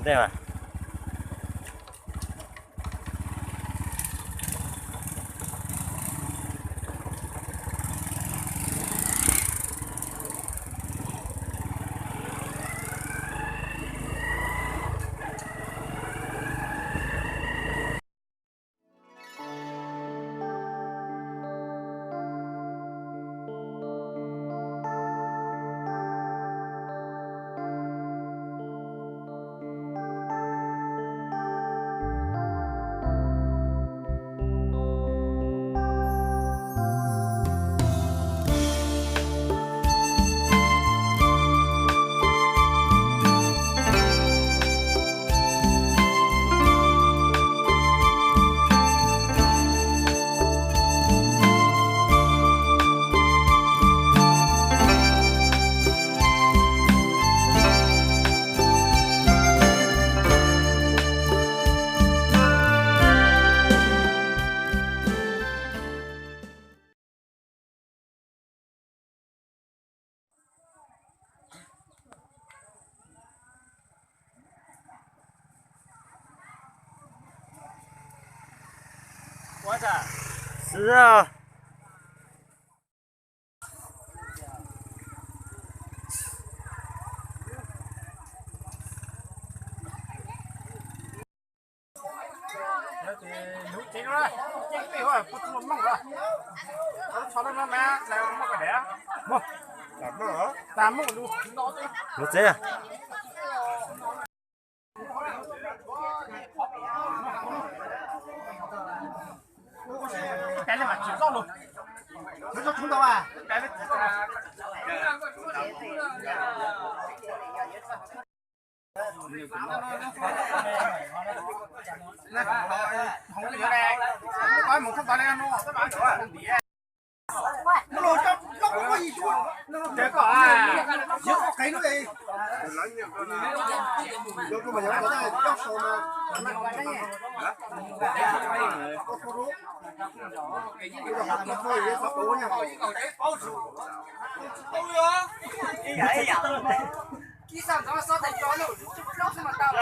对吧？我操！是啊。这个，这背后不怎么猛了，我操他妈妈，来我们个的，不，咱猛就就这样。带的嘛，介绍喽，这是冲到啊？带的。来，红的来，把门口把那个弄，这把手红的。那老张，那我一说，这个啊，行，给了哎。要这么样，现在要烧吗？我说说，这个还可以，他多呢。哎呀！地上怎么烧的焦了？这不要这么大了。